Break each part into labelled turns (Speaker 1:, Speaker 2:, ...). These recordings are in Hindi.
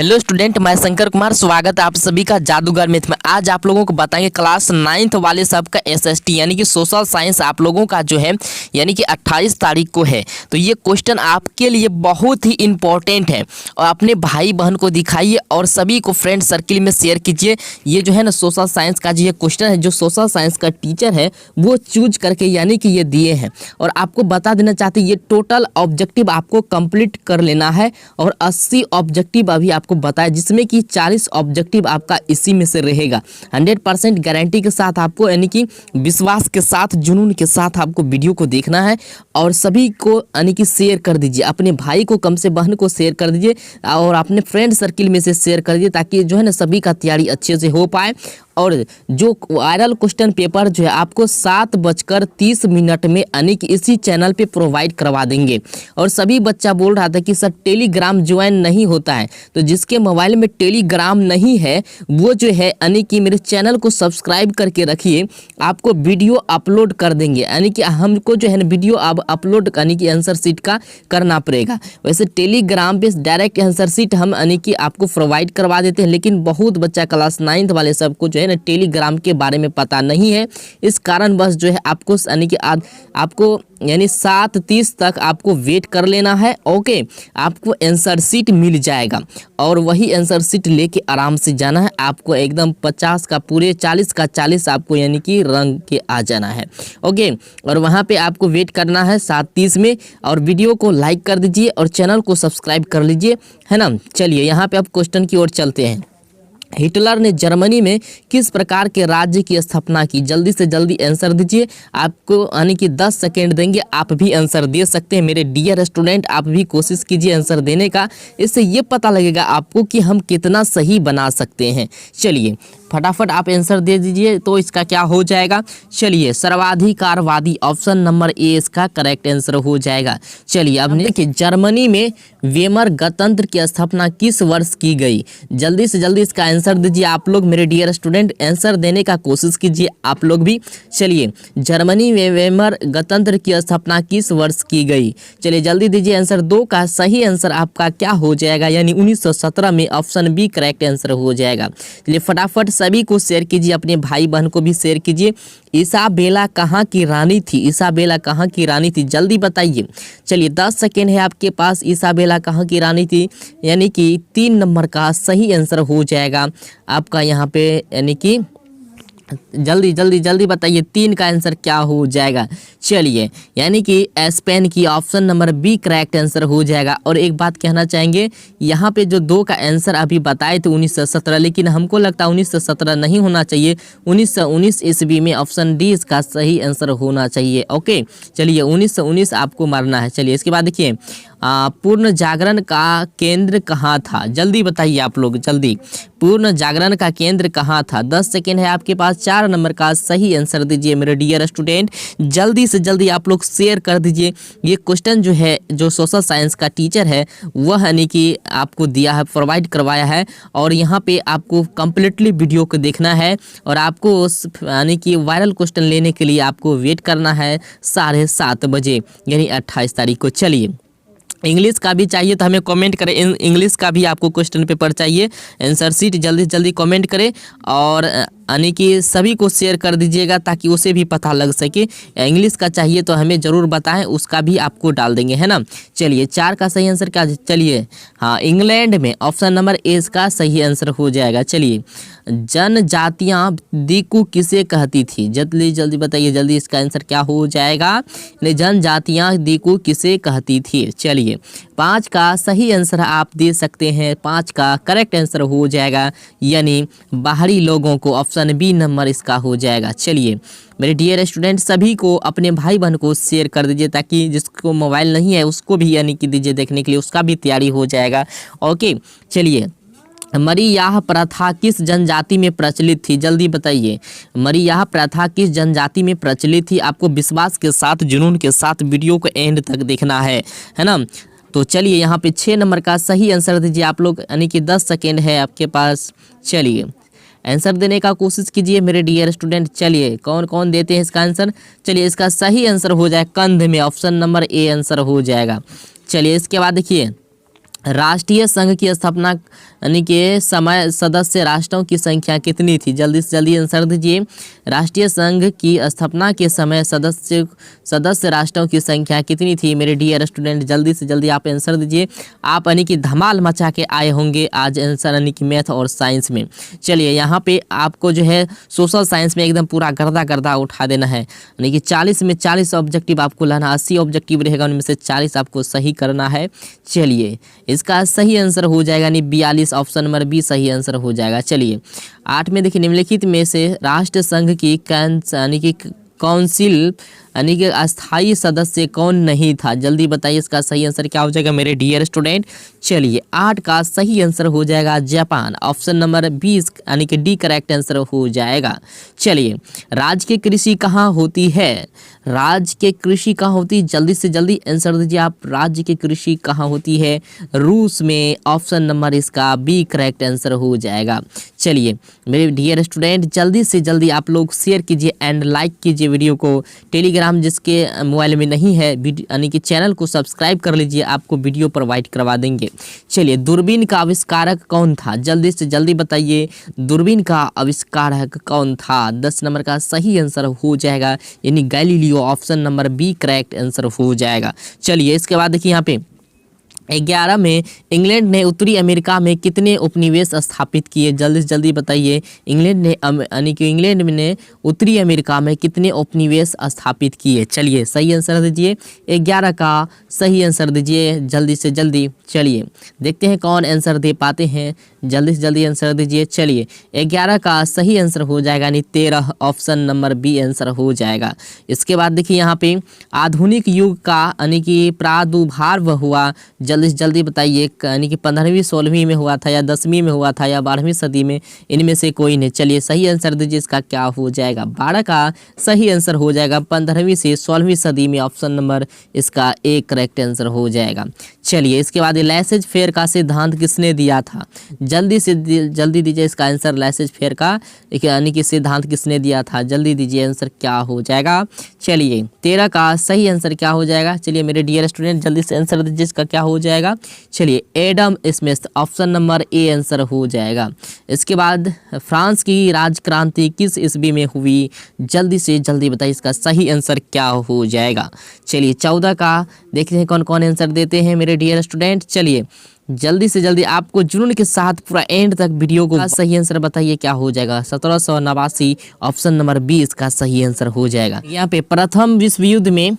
Speaker 1: हेलो स्टूडेंट, मैं शंकर कुमार। स्वागत है आप सभी का जादूगर मैथ में। आज आप लोगों को बताएंगे क्लास 9th वाले सब का एसएसटी यानी कि सोशल साइंस आप लोगों का जो है यानी कि 28 तारीख को है। तो ये क्वेश्चन आपके लिए बहुत ही इम्पोर्टेंट है और अपने भाई बहन को दिखाइए और सभी को फ्रेंड सर्किल में शेयर कीजिए। ये जो है ना सोशल साइंस का जो ये क्वेश्चन है, जो सोशल साइंस का टीचर है वो चूज करके यानी कि ये दिए हैं और आपको बता देना चाहते ये टोटल ऑब्जेक्टिव आपको कंप्लीट कर लेना है और 80 ऑब्जेक्टिव अभी आपको बताया, जिसमें कि 40 ऑब्जेक्टिव आपका इसी में से रहेगा। 100% गारंटी के साथ आपको यानी कि विश्वास के साथ, जुनून के साथ आपको वीडियो को देखना है और सभी को यानी कि शेयर कर दीजिए। अपने भाई को, कम से बहन को शेयर कर दीजिए और अपने फ्रेंड सर्किल में से शेयर कर दीजिए ताकि जो है ना सभी का तैयारी अच्छे से हो पाए। और जो वायरल क्वेश्चन पेपर जो है आपको 7:30 में यानी कि इसी चैनल पे प्रोवाइड करवा देंगे। और सभी बच्चा बोल रहा था कि सर टेलीग्राम ज्वाइन नहीं होता है, तो जिसके मोबाइल में टेलीग्राम नहीं है वो जो है यानी कि मेरे चैनल को सब्सक्राइब करके रखिए। आपको वीडियो अपलोड कर देंगे, यानी कि हमको जो है ना वीडियो अब अपलोड यानी कि आंसर शीट का करना पड़ेगा। वैसे टेलीग्राम पे डायरेक्ट आंसर शीट हम यानी कि आपको प्रोवाइड करवा देते हैं, लेकिन बहुत बच्चा क्लास 9th वाले सबको जो है ना टेलीग्राम के बारे में पता नहीं है। इस कारण बस जो है आपको यानी कि आपको यानी 7:30 तक आपको वेट कर लेना है। ओके, आपको आंसर शीट मिल जाएगा और वही आंसर शीट लेके आराम से जाना है। आपको एकदम 50 का पूरे 40 का 40 आपको यानी कि रंग के आ जाना है। ओके, और वहाँ पे आपको वेट करना है 7:30 में। और वीडियो को लाइक कर दीजिए और चैनल को सब्सक्राइब कर लीजिए, है ना। चलिए यहाँ पे अब क्वेश्चन की ओर चलते हैं। हिटलर ने जर्मनी में किस प्रकार के राज्य की स्थापना की? जल्दी से जल्दी आंसर दीजिए। आपको यानी कि 10 सेकेंड देंगे, आप भी आंसर दे सकते हैं। मेरे डियर स्टूडेंट, आप भी कोशिश कीजिए आंसर देने का। इससे ये पता लगेगा आपको कि हम कितना सही बना सकते हैं। चलिए फटाफट आप आंसर दे दीजिए तो इसका क्या हो जाएगा। चलिए सर्वाधिकारवादी, ऑप्शन नंबर ए इसका करेक्ट आंसर हो जाएगा। चलिए अब देखिए, जर्मनी में वेमर गणतंत्र की स्थापना किस वर्ष की गई? जल्दी से जल्दी इसका आंसर दीजिए आप लोग। मेरे डियर स्टूडेंट आंसर देने का कोशिश कीजिए आप लोग भी। चलिए, जर्मनी में वेमर गणतंत्र की स्थापना किस वर्ष की गई? चलिए जल्दी दीजिए आंसर। 2 का सही आंसर आपका क्या हो जाएगा, यानी 1917 में। ऑप्शन बी करेक्ट आंसर हो जाएगा। चलिए फटाफट सभी को शेयर कीजिए, अपने भाई बहन को भी शेयर कीजिए। इसाबेला कहाँ की रानी थी? इसाबेला कहाँ की रानी थी, जल्दी बताइए। चलिए 10 सेकेंड है आपके पास। इसाबेला कहाँ की रानी थी, यानी कि 3 नंबर का सही आंसर हो जाएगा आपका यहाँ पे, यानी कि जल्दी जल्दी जल्दी बताइए 3 का आंसर क्या हो जाएगा। चलिए यानी कि स्पेन की, option number B correct answer हो जाएगा। और एक बात कहना चाहेंगे, यहाँ पे जो 2 का आंसर अभी बताए थे 1917, लेकिन हमको लगता है 1917 नहीं होना चाहिए, 1919 ईस्वी में। ऑप्शन डी इसका सही आंसर होना चाहिए। ओके, चलिए 1919 आपको मारना है। चलिए इसके बाद देखिए, पूर्ण जागरण का केंद्र कहाँ था? जल्दी बताइए आप लोग, जल्दी। पूर्ण जागरण का केंद्र कहाँ था? 10 सेकेंड है आपके पास। 4 नंबर का सही आंसर दीजिए मेरे डियर स्टूडेंट। जल्दी से जल्दी आप लोग शेयर कर दीजिए। ये क्वेश्चन जो है, जो सोशल साइंस का टीचर है वह यानी कि आपको दिया है, प्रोवाइड करवाया है। और यहाँ पे आपको कम्प्लीटली वीडियो को देखना है और आपको यानी कि वायरल क्वेश्चन लेने के लिए आपको वेट करना है 7:30 बजे, यानी 28 तारीख को। चलिए इंग्लिश का भी चाहिए तो हमें कमेंट करें। इंग्लिश का भी आपको क्वेश्चन पेपर चाहिए, आंसर शीट जल्दी से जल्दी कमेंट करें और यानी कि सभी को शेयर कर दीजिएगा ताकि उसे भी पता लग सके। इंग्लिश का चाहिए तो हमें ज़रूर बताएं, उसका भी आपको डाल देंगे, है ना। चलिए 4 का सही आंसर क्या? चलिए हाँ, इंग्लैंड में। ऑप्शन नंबर ए इसका सही आंसर हो जाएगा। चलिए, जनजातियाँ दीकू किसे कहती थी? जल्दी जल्दी बताइए, जल्दी इसका आंसर क्या हो जाएगा। जनजातियाँ दीकू किसे कहती थी? चलिए 5 का सही आंसर आप दे सकते हैं। 5 का करेक्ट आंसर हो जाएगा, यानी बाहरी लोगों को। ऑप्शन बी नंबर इसका हो जाएगा। चलिए मेरे डियर स्टूडेंट, सभी को अपने भाई बहन को शेयर कर दीजिए ताकि जिसको मोबाइल नहीं है उसको भी यानी कि दीजिए देखने के लिए, उसका भी तैयारी हो जाएगा। ओके, चलिए मरीयाह प्रथा किस जनजाति में प्रचलित थी? जल्दी बताइए, मरीयाह प्रथा किस जनजाति में प्रचलित थी? आपको विश्वास के साथ, जुनून के साथ वीडियो को एंड तक देखना है ना। तो चलिए यहाँ पे 6 नंबर का सही आंसर दीजिए आप लोग, यानी कि 10 सेकेंड है आपके पास। चलिए आंसर देने का कोशिश कीजिए मेरे डियर स्टूडेंट। चलिए कौन कौन देते हैं इसका आंसर। चलिए इसका सही आंसर हो जाए कंध में। ऑप्शन नंबर ए आंसर हो जाएगा। चलिए इसके बाद देखिए, राष्ट्रीय संघ की स्थापना यानी कि समय सदस्य राष्ट्रों की संख्या कितनी थी? जल्दी से जल्दी आंसर दीजिए। राष्ट्रीय संघ की स्थापना के समय सदस्य राष्ट्रों की संख्या कितनी थी? मेरे डियर स्टूडेंट जल्दी से जल्दी आप आंसर दीजिए। आप यानी कि धमाल मचा के आए होंगे आज आंसर यानी कि मैथ और साइंस में। चलिए यहाँ पे आपको जो है सोशल साइंस में एकदम पूरा गर्दा उठा देना है, यानी कि 40 में 40 ऑब्जेक्टिव आपको लाना, 80 ऑब्जेक्टिव रहेगा, उनमें से 40 आपको सही करना है। चलिए इसका सही आंसर हो जाएगा यानी 42, ऑप्शन नंबर बी सही आंसर हो जाएगा। चलिए 8 में देखिए, निम्नलिखित में से राष्ट्र संघ की यानी कि काउंसिल यानी कि अस्थायी सदस्य कौन नहीं था? जल्दी बताइए इसका सही आंसर क्या हो जाएगा मेरे डियर स्टूडेंट। चलिए 8 का सही आंसर हो जाएगा जापान, ऑप्शन नंबर 20 यानी कि डी करेक्ट आंसर हो जाएगा। चलिए राज्य की कृषि कहाँ होती है? राज्य के कृषि कहाँ होती है? जल्दी से जल्दी आंसर दीजिए आप। राज्य की कृषि कहाँ होती है? रूस में, ऑप्शन नंबर इसका बी करेक्ट आंसर हो जाएगा। चलिए मेरे डियर स्टूडेंट जल्दी से जल्दी आप लोग शेयर कीजिए एंड लाइक कीजिए वीडियो को। टेलीग्राम जिसके मोबाइल में नहीं है यानी कि चैनल को सब्सक्राइब कर लीजिए, आपको वीडियो प्रोवाइड करवा देंगे। चलिए दूरबीन का आविष्कारक कौन था? जल्दी से जल्दी बताइए दूरबीन का आविष्कारक कौन था? 10 नंबर का सही आंसर हो जाएगा यानी Galileo, option number B correct answer हो जाएगा। चलिए इसके बाद देखिए यहाँ पे 11 में इंग्लैंड ने उत्तरी अमेरिका में कितने उपनिवेश स्थापित किए? जल्दी से जल्दी बताइए। इंग्लैंड ने यानी कि इंग्लैंड ने उत्तरी अमेरिका में कितने उपनिवेश स्थापित किए? चलिए सही आंसर दीजिए, 11 का सही आंसर दीजिए जल्दी से जल्दी। चलिए देखते हैं कौन आंसर दे पाते हैं, जल्दी से जल्दी आंसर दीजिए। चलिए 11 का सही आंसर हो जाएगा यानी 13, ऑप्शन नंबर बी आंसर हो जाएगा। इसके बाद देखिए यहाँ पे आधुनिक युग का यानी कि प्रादुर्भाव हुआ, जल्दी से जल्दी बताइए, यानी कि 15वीं 16वीं में हुआ था या 10वीं में हुआ था या 12वीं सदी में, इनमें से कोई नहीं। चलिए सही आंसर दीजिए, इसका क्या हो जाएगा? 12 का सही आंसर हो जाएगा 15वीं से 16वीं सदी में, ऑप्शन नंबर इसका ए करेक्ट आंसर हो जाएगा। चलिए इसके बाद लैसेज फेयर का सिद्धांत किसने दिया था? जल्दी से जल्दी दीजिए इसका आंसर। लैसेज फेयर का यानी कि सिद्धांत किसने दिया था? जल्दी दीजिए आंसर क्या हो जाएगा। चलिए 13 का सही आंसर क्या हो जाएगा? चलिए मेरे डियर स्टूडेंट जल्दी से आंसर दीजिए, इसका क्या हो जाएगा। चलिए Adam Smith, option number A answer हो जाएगा। इसके बाद फ्रांस की राजक्रांति किस ईस्वी में हुई? जल्दी से जल्दी बताइए, इसका सही आंसर क्या हो जाएगा। चलिए 14 का देखते हैं कौन कौन आंसर देते हैं मेरे डियर स्टूडेंट। चलिए जल्दी से जल्दी आपको जुनून के साथ पूरा एंड तक वीडियो को सही आंसर बताइए क्या हो जाएगा। 1789, ऑप्शन नंबर 20 का सही आंसर हो जाएगा। यहाँ पे प्रथम विश्व युद्ध में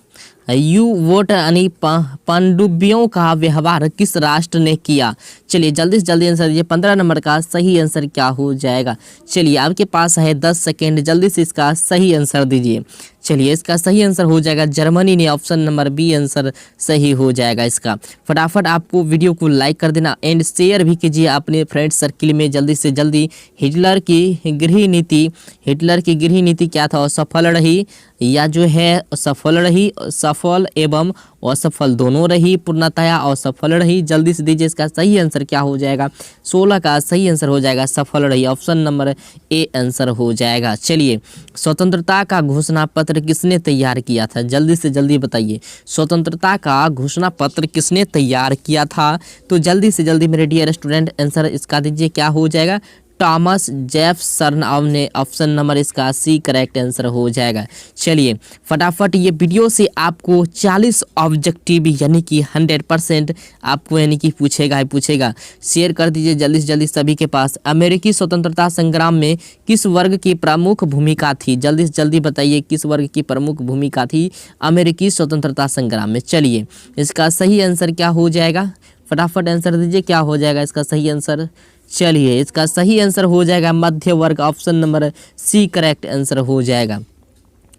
Speaker 1: यू वोट यानी पनडुब्बियों का व्यवहार किस राष्ट्र ने किया? चलिए जल्दी से जल्दी आंसर दीजिए। 15 नंबर का सही आंसर क्या हो जाएगा? चलिए आपके पास है 10 सेकेंड, जल्दी से इसका सही आंसर दीजिए। चलिए इसका सही आंसर हो जाएगा जर्मनी ने, ऑप्शन नंबर बी आंसर सही हो जाएगा इसका। फटाफट आपको वीडियो को लाइक कर देना एंड शेयर भी कीजिए अपने फ्रेंड सर्किल में जल्दी से जल्दी। हिटलर की गृह नीति क्या था? सफल रही या जो है सफल रही, सफल एवं असफल दोनों रही, पूर्णतया असफल रही? जल्दी से दीजिए, इसका सही आंसर क्या हो जाएगा। 16 का सही आंसर हो जाएगा सफल रही, ऑप्शन नंबर ए आंसर हो जाएगा। चलिए स्वतंत्रता का घोषणा पत्र किसने तैयार किया था? जल्दी से जल्दी बताइए, स्वतंत्रता का घोषणा पत्र किसने तैयार किया था? तो जल्दी से जल्दी मेरे डियर स्टूडेंट आंसर इसका दीजिए, क्या हो जाएगा। टॉमस जेफरसन ने, ऑप्शन नंबर इसका सी करेक्ट आंसर हो जाएगा। चलिए फटाफट ये वीडियो से आपको 40 ऑब्जेक्टिव यानी कि 100% आपको यानी कि पूछेगा। शेयर कर दीजिए जल्दी से जल्दी सभी के पास। अमेरिकी स्वतंत्रता संग्राम में किस वर्ग की प्रमुख भूमिका थी? जल्दी से जल्दी बताइए किस वर्ग की प्रमुख भूमिका थी अमेरिकी स्वतंत्रता संग्राम में। चलिए इसका सही आंसर क्या हो जाएगा, फटाफट आंसर दीजिए, क्या हो जाएगा इसका सही आंसर। चलिए इसका सही आंसर हो जाएगा मध्य वर्ग, option number C correct answer हो जाएगा।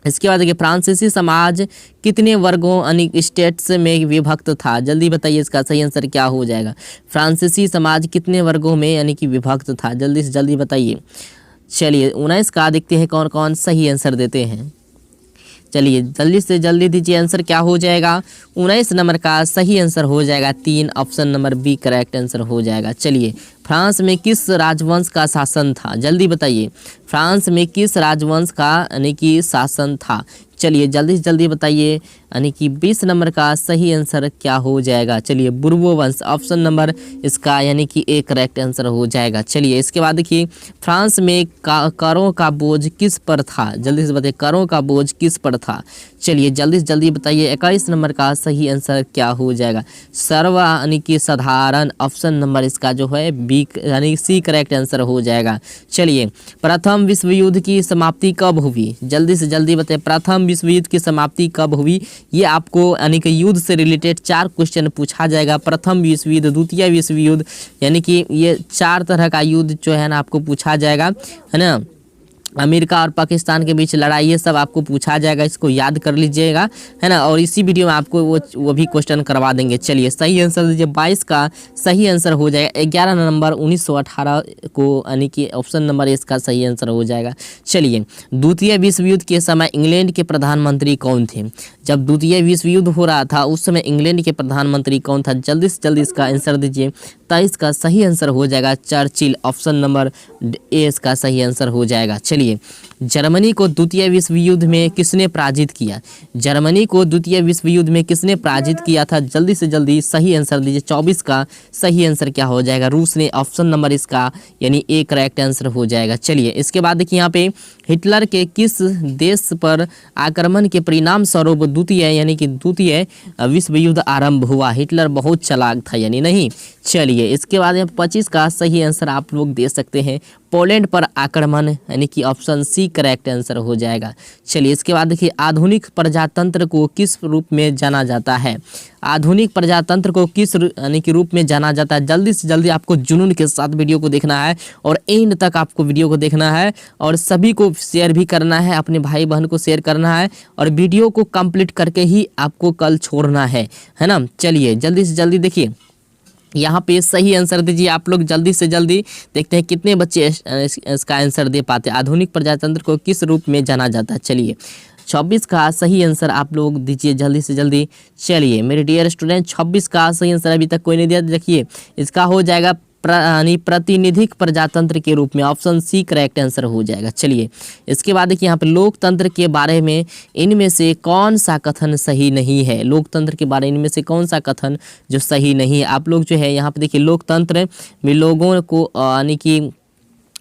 Speaker 1: इसके बाद देखिए फ्रांसीसी समाज कितने वर्गों यानी स्टेट्स में विभक्त था? जल्दी बताइए, इसका सही आंसर क्या हो जाएगा। फ्रांसीसी समाज कितने वर्गों में यानी कि विभक्त था? जल्दी से जल्दी बताइए। चलिए 19 का देखते हैं कौन कौन सही आंसर देते हैं। चलिए जल्दी से जल्दी दीजिए, आंसर क्या हो जाएगा। 19 नंबर का सही आंसर हो जाएगा 3, option number B correct answer हो जाएगा। चलिए फ्रांस में किस राजवंश का शासन था? जल्दी बताइए, फ्रांस में किस राजवंश का यानी कि शासन था? चलिए जल्दी से जल्दी बताइए, यानी कि 20 नंबर का सही आंसर क्या हो जाएगा। चलिए बुर्बो वंश, ऑप्शन नंबर इसका यानी कि एक करेक्ट आंसर हो जाएगा। चलिए इसके बाद देखिए, फ्रांस में करों का बोझ किस पर था। जल्दी से बताइए, करों का बोझ किस पर था। चलिए जल्दी से जल्दी बताइए, 21 नंबर का सही आंसर क्या हो जाएगा। सर्व यानी कि साधारण, ऑप्शन नंबर इसका जो है बी यानी सी करेक्ट आंसर हो जाएगा। चलिए प्रथम विश्व युद्ध की समाप्ति कब हुई। जल्दी से जल्दी बताइए, प्रथम विश्व युद्ध की समाप्ति कब हुई। ये आपको यानी कि युद्ध से रिलेटेड 4 क्वेश्चन पूछा जाएगा। प्रथम विश्व युद्ध, द्वितीय विश्व युद्ध, यानी कि ये 4 तरह का युद्ध जो है ना आपको पूछा जाएगा, है ना। अमेरिका और पाकिस्तान के बीच लड़ाई, ये सब आपको पूछा जाएगा, इसको याद कर लीजिएगा, है ना। और इसी वीडियो में आपको वो भी क्वेश्चन करवा देंगे। चलिए सही आंसर दीजिए, 22 का सही आंसर हो जाएगा। 11 नवंबर 1918 को, यानी कि ऑप्शन नंबर इसका सही आंसर हो जाएगा। चलिए द्वितीय विश्व युद्ध के समय इंग्लैंड के प्रधानमंत्री कौन थे। जब द्वितीय विश्व युद्ध हो रहा था उस समय इंग्लैंड के प्रधानमंत्री कौन था। जल्दी से जल्दी इसका आंसर दीजिए। 23 का सही आंसर हो जाएगा चर्चिल, ऑप्शन नंबर ए इसका सही आंसर हो जाएगा। चलिए जर्मनी को द्वितीय विश्व युद्ध में किसने पराजित किया। जर्मनी को द्वितीय विश्व युद्ध में किसने पराजित किया था। जल्दी से जल्दी सही आंसर दीजिए। 24 का सही आंसर क्या हो जाएगा, रूस ने, ऑप्शन नंबर इसका यानी ए करेक्ट आंसर हो जाएगा। चलिए इसके बाद देखिए यहाँ पे, हिटलर के किस देश पर आक्रमण के परिणाम स्वरूप द्वितीय यानी कि द्वितीय विश्व युद्ध आरंभ हुआ। हिटलर बहुत चालाक था यानी नहीं। चलिए इसके बाद 25 का सही आंसर आप लोग दे सकते हैं, पोलैंड पर आक्रमण, यानी कि ऑप्शन सी करेक्ट आंसर हो जाएगा। चलिए इसके बाद देखिए, आधुनिक प्रजातंत्र को किस रूप में जाना जाता है। आधुनिक प्रजातंत्र को किस यानी कि रूप में जाना जाता है। जल्दी से जल्दी आपको जुनून के साथ वीडियो को देखना है और एंड तक आपको वीडियो को देखना है और सभी को शेयर भी करना है, अपने भाई बहन को शेयर करना है और वीडियो को कंप्लीट करके ही आपको कल छोड़ना है ना। चलिए जल्दी से जल्दी देखिए, यहाँ पे सही आंसर दीजिए आप लोग। जल्दी से जल्दी देखते हैं कितने बच्चे इसका आंसर दे पाते हैं। आधुनिक प्रजातंत्र को किस रूप में जाना जाता है। चलिए 26 का सही आंसर आप लोग दीजिए जल्दी से जल्दी। चलिए मेरे डियर स्टूडेंट, 26 का सही आंसर अभी तक कोई नहीं दिया। देखिए इसका हो जाएगा प्रातिनिधिक प्रजातंत्र के रूप में, ऑप्शन सी करेक्ट आंसर हो जाएगा। चलिए इसके बाद देखिए यहाँ पे, लोकतंत्र के बारे में इनमें से कौन सा कथन सही नहीं है। लोकतंत्र के बारे में इनमें से कौन सा कथन जो सही नहीं है। आप लोग जो है यहाँ पे देखिए, लोकतंत्र में लोगों को यानी कि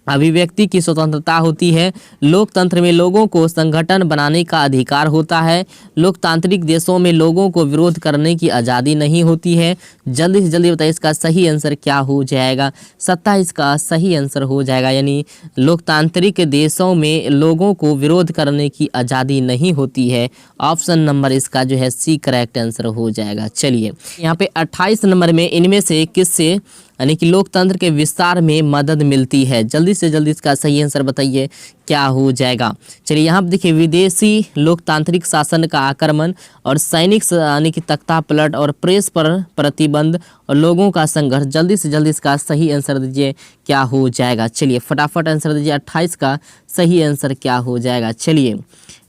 Speaker 1: अभिव्यक्ति की स्वतंत्रता होती है। लोकतंत्र में लोगों को संगठन बनाने का अधिकार होता है। लोकतांत्रिक देशों में लोगों को विरोध करने की आज़ादी नहीं होती है। जल्दी से जल्दी बताइए इसका सही आंसर क्या हो जाएगा। 27 का सही आंसर हो जाएगा, यानी लोकतांत्रिक देशों में लोगों को विरोध करने की आज़ादी नहीं होती है। ऑप्शन नंबर इसका जो है सी करेक्ट आंसर हो जाएगा। चलिए यहाँ पे 28 नंबर में इनमें से किससे यानी कि लोकतंत्र के विस्तार में मदद मिलती है। जल्दी से जल्दी इसका सही आंसर बताइए क्या हो जाएगा। चलिए यहाँ पर देखिए, विदेशी लोकतांत्रिक शासन का आक्रमण और सैनिक यानी कि तख्ता पलट और प्रेस पर प्रतिबंध और लोगों का संघर्ष। जल्दी से जल्दी इसका सही आंसर दीजिए क्या हो जाएगा। चलिए फटाफट आंसर दीजिए। 28 का सही आंसर क्या हो जाएगा। चलिए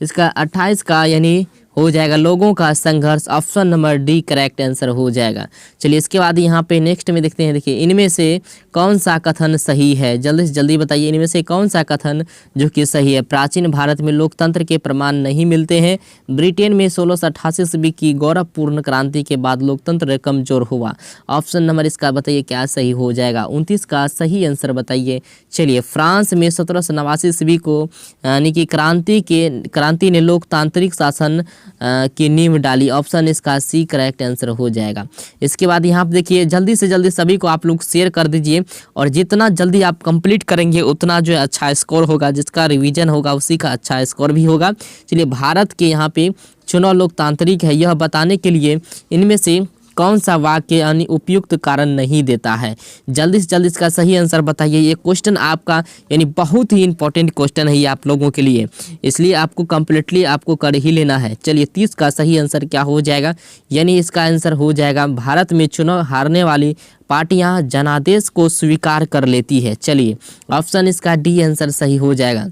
Speaker 1: इसका 28 का यानी हो जाएगा लोगों का संघर्ष, option number D correct answer हो जाएगा। चलिए इसके बाद यहाँ पे नेक्स्ट में देखते हैं, देखिए इनमें से कौन सा कथन सही है। जल्दी से जल्दी बताइए इनमें से कौन सा कथन जो कि सही है। प्राचीन भारत में लोकतंत्र के प्रमाण नहीं मिलते हैं। ब्रिटेन में 1688 ईस्वी की गौरवपूर्ण क्रांति के बाद लोकतंत्र कमजोर हुआ। ऑप्शन नंबर इसका बताइए क्या सही हो जाएगा। 29 का सही आंसर बताइए। चलिए फ्रांस में 1789 ईस्वी को यानी कि क्रांति ने लोकतांत्रिक शासन की नींव डाली। ऑप्शन इसका सी करेक्ट आंसर हो जाएगा। इसके बाद यहाँ पे देखिए, जल्दी से जल्दी सभी को आप लोग शेयर कर दीजिए और जितना जल्दी आप कंप्लीट करेंगे उतना जो है अच्छा स्कोर होगा। जिसका रिवीजन होगा उसी का अच्छा स्कोर भी होगा। चलिए भारत के यहाँ पे चुनाव लोकतांत्रिक है यह बताने के लिए इनमें से कौन सा वाक्य यानी उपयुक्त कारण नहीं देता है। जल्दी से जल्दी इसका सही आंसर बताइए। ये क्वेश्चन आपका यानी बहुत ही इंपॉर्टेंट क्वेश्चन है ये आप लोगों के लिए, इसलिए आपको कंप्लीटली आपको कर ही लेना है। चलिए 30 का सही आंसर क्या हो जाएगा, यानी इसका आंसर हो जाएगा भारत में चुनाव हारने वाली पार्टियां जनादेश को स्वीकार कर लेती है। चलिए ऑप्शन इसका डी आंसर सही हो जाएगा।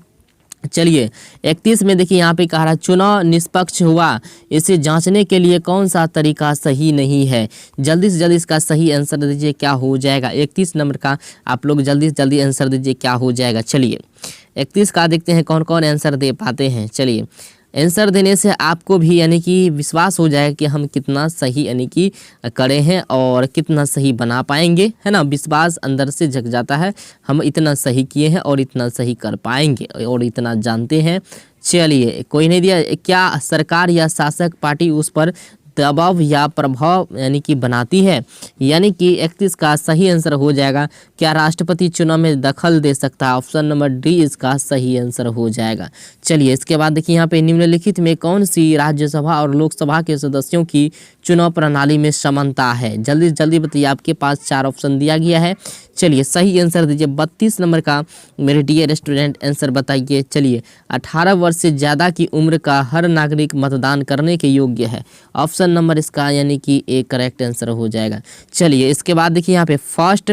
Speaker 1: चलिए 31 में देखिए यहाँ पे कह रहा है चुनाव निष्पक्ष हुआ, इसे जांचने के लिए कौन सा तरीका सही नहीं है। जल्दी से जल्दी इसका सही आंसर दीजिए क्या हो जाएगा। 31 नंबर का आप लोग जल्दी से जल्दी आंसर दीजिए क्या हो जाएगा। चलिए 31 का देखते हैं कौन कौन आंसर दे पाते हैं। चलिए आंसर देने से आपको भी यानी कि विश्वास हो जाएगा कि हम कितना सही यानी कि करे हैं और कितना सही बना पाएंगे, है ना। विश्वास अंदर से जग जाता है, हम इतना सही किए हैं और इतना सही कर पाएंगे और इतना जानते हैं। चलिए, कोई नहीं दिया। क्या सरकार या शासक पार्टी उस पर दबाव या प्रभाव यानी कि बनाती है? यानी कि 31 का सही आंसर हो जाएगा, क्या राष्ट्रपति चुनाव में दखल दे सकता है? ऑप्शन नंबर डी इसका सही आंसर हो जाएगा। चलिए, इसके बाद देखिए यहाँ पे निम्नलिखित में कौन सी राज्यसभा और लोकसभा के सदस्यों की चुनाव प्रणाली में समानता है? जल्दी जल्दी बताइए, आपके पास 4 ऑप्शन दिया गया है। चलिए, सही आंसर दीजिए। 32 नंबर का मेरे डियर स्टूडेंट आंसर बताइए। चलिए, 18 वर्ष से ज़्यादा की उम्र का हर नागरिक मतदान करने के योग्य है। ऑप्शन नंबर इसका यानी कि एक करेक्ट आंसर हो जाएगा। चलिए, इसके बाद देखिए यहाँ पे फर्स्ट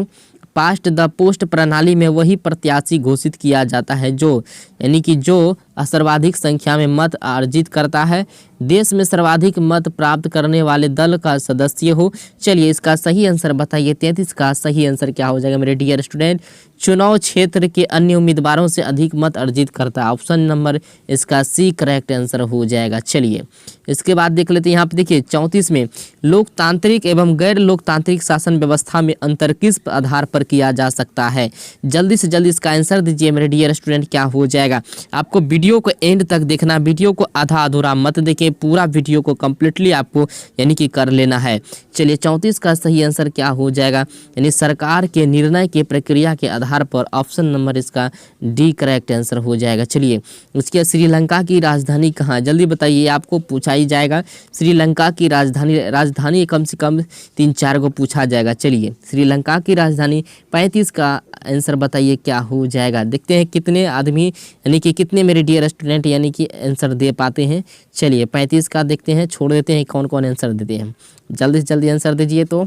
Speaker 1: पास्ट द पोस्ट प्रणाली में वही प्रत्याशी घोषित किया जाता है जो यानी कि जो सर्वाधिक संख्या में मत अर्जित करता है, देश में सर्वाधिक मत प्राप्त करने वाले दल का सदस्य हो। चलिए, इसका सही आंसर बताइए। 33 का सही आंसर क्या हो जाएगा मेरे डियर स्टूडेंट? चुनाव क्षेत्र के अन्य उम्मीदवारों से अधिक मत अर्जित करता है। ऑप्शन नंबर इसका सी करेक्ट आंसर हो जाएगा। चलिए, इसके बाद देख लेते हैं यहाँ पे देखिए 34 में लोकतांत्रिक एवं गैर लोकतांत्रिक शासन व्यवस्था में अंतर किस आधार पर किया जा सकता है? जल्दी से जल्दी इसका आंसर दीजिए मेरे डियर स्टूडेंट, क्या हो जाएगा? आपको वीडियो को एंड तक देखना, वीडियो को आधा अधूरा मत देखें, पूरा वीडियो को कंप्लीटली आपको यानी कि कर लेना है। चलिए, 34 का सही आंसर क्या हो जाएगा? यानी सरकार के निर्णय के प्रक्रिया के आधार पर ऑप्शन नंबर इसका डी करेक्ट आंसर हो जाएगा। चलिए, उसके श्रीलंका की राजधानी कहाँ? जल्दी बताइए, आपको पूछा ही जाएगा। श्रीलंका की राजधानी कम से कम 3-4 को पूछा जाएगा। चलिए, श्रीलंका की राजधानी 35 का आंसर बताइए क्या हो जाएगा। देखते हैं कितने आदमी यानी कि कितने मेरे डियर स्टूडेंट यानी कि आंसर दे पाते हैं। चलिए, 35 का देखते हैं, छोड़ देते हैं कौन कौन आंसर देते हैं। जल्दी से जल्दी आंसर दीजिए। तो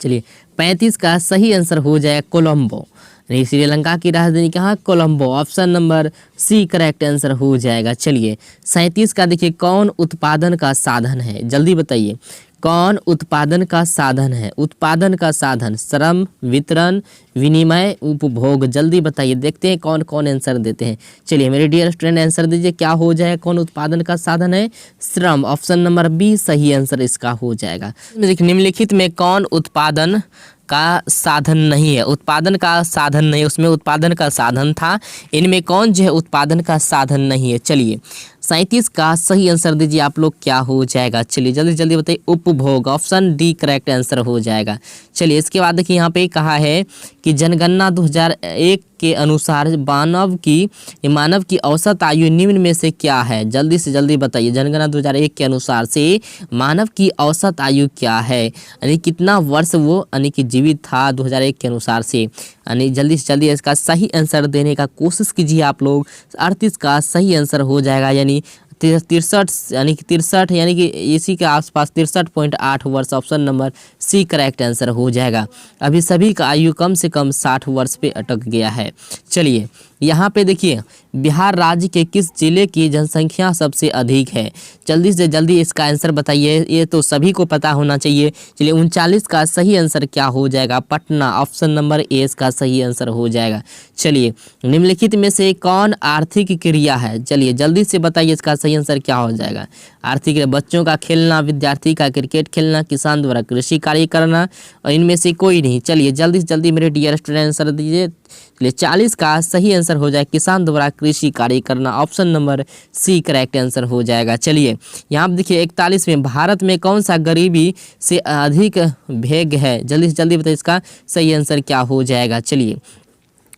Speaker 1: चलिए, 35 का सही आंसर हो जाएगा कोलंबो। श्रीलंका की राजधानी कहाँ? Colombo. Option number C correct answer हो जाएगा। चलिए, 37 का देखिए कौन उत्पादन का साधन है? जल्दी बताइए, कौन उत्पादन का साधन है? उत्पादन का साधन श्रम, वितरण, विनिमय, उपभोग। जल्दी बताइए, देखते हैं कौन कौन आंसर देते हैं। चलिए मेरे डियर स्टूडेंट, आंसर दीजिए, क्या हो जाएगा? कौन उत्पादन का साधन है? श्रम। ऑप्शन नंबर बी सही आंसर इसका हो जाएगा। निम्नलिखित में कौन उत्पादन का साधन नहीं है? उत्पादन का साधन नहीं, उसमें उत्पादन का साधन था, इनमें कौन जो है उत्पादन का साधन नहीं है? चलिए, 37 का सही आंसर दीजिए आप लोग, क्या हो जाएगा? चलिए जल्दी जल्दी बताइए। उपभोग। ऑप्शन डी करेक्ट आंसर हो जाएगा। चलिए, इसके बाद देखिए यहाँ पे कहा है कि जनगणना 2001 के अनुसार मानव की औसत आयु निम्न में से क्या है? जल्दी से जल्दी बताइए, जनगणना 2001 के अनुसार से मानव की औसत आयु क्या है? यानी कितना वर्ष वो यानी कि जीवित था 2001 के अनुसार से? यानी जल्दी से जल्दी इसका सही आंसर देने का कोशिश कीजिए आप लोग। 38 का सही आंसर हो जाएगा, यानी 63 यानी कि 63 यानी कि इसी के आसपास 63.8 वर्ष। Option number C correct answer हो जाएगा। अभी सभी का आयु कम से कम 60 वर्ष पे अटक गया है। चलिए, यहाँ पे देखिए बिहार राज्य के किस जिले की जनसंख्या सबसे अधिक है? जल्दी से जल्दी इसका आंसर बताइए, ये तो सभी को पता होना चाहिए। चलिए, 39 का सही आंसर क्या हो जाएगा? पटना। ऑप्शन नंबर ए इसका सही आंसर हो जाएगा। चलिए, निम्नलिखित में से कौन आर्थिक क्रिया है? चलिए जल्दी से बताइए, इसका सही आंसर क्या हो जाएगा? आर्थिक बच्चों का खेलना, विद्यार्थी का क्रिकेट खेलना, किसान द्वारा कृषि कार्य करना, और इनमें से कोई नहीं। चलिए जल्दी से जल्दी मेरे डियर स्टूडेंट आंसर दीजिए। चलिए, 40 का सही आंसर हो जाए किसान द्वारा कृषि कार्य करना। Option number C correct answer हो जाएगा। चलिए, यहाँ पर देखिए 41 में भारत में कौन सा गरीबी से अधिक भेग है? जल्दी से जल्दी बताइए, इसका सही आंसर क्या हो जाएगा? चलिए,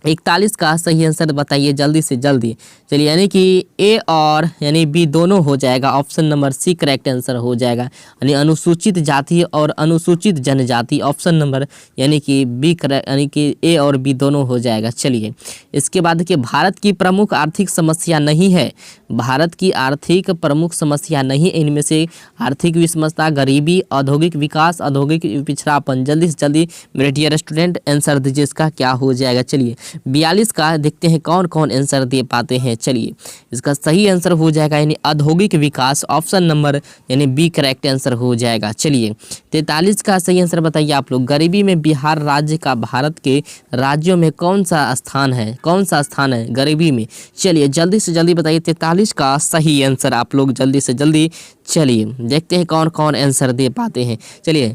Speaker 1: 41 का सही आंसर बताइए जल्दी से जल्दी। चलिए, यानी कि ए और यानी बी दोनों हो जाएगा। Option number C correct answer हो जाएगा, यानी अनुसूचित जाति और अनुसूचित जनजाति। ऑप्शन नंबर यानी कि बी करेक्ट यानी कि ए और बी दोनों हो जाएगा। चलिए, इसके बाद देखिए भारत की प्रमुख आर्थिक समस्या नहीं है। भारत की आर्थिक प्रमुख समस्या नहीं, इनमें से आर्थिक विषमता, गरीबी, औद्योगिक विकास, औद्योगिक पिछड़ापन। जल्दी से जल्दी मेरे डियर स्टूडेंट आंसर दीजिए, इसका क्या हो जाएगा? चलिए, 42 का देखते हैं कौन कौन आंसर दे पाते हैं। चलिए इसका सही आंसर हो जाएगा यानी औद्योगिक विकास, ऑप्शन नंबर यानी बी करेक्ट आंसर हो जाएगा। चलिए 43 का सही आंसर बताइए आप लोग। गरीबी में बिहार राज्य का भारत के राज्यों में कौन सा स्थान है, कौन सा स्थान है गरीबी में? चलिए जल्दी से जल्दी बताइए 43 का सही आंसर आप लोग जल्दी से जल्दी। चलिए देखते हैं कौन कौन आंसर दे पाते हैं। चलिए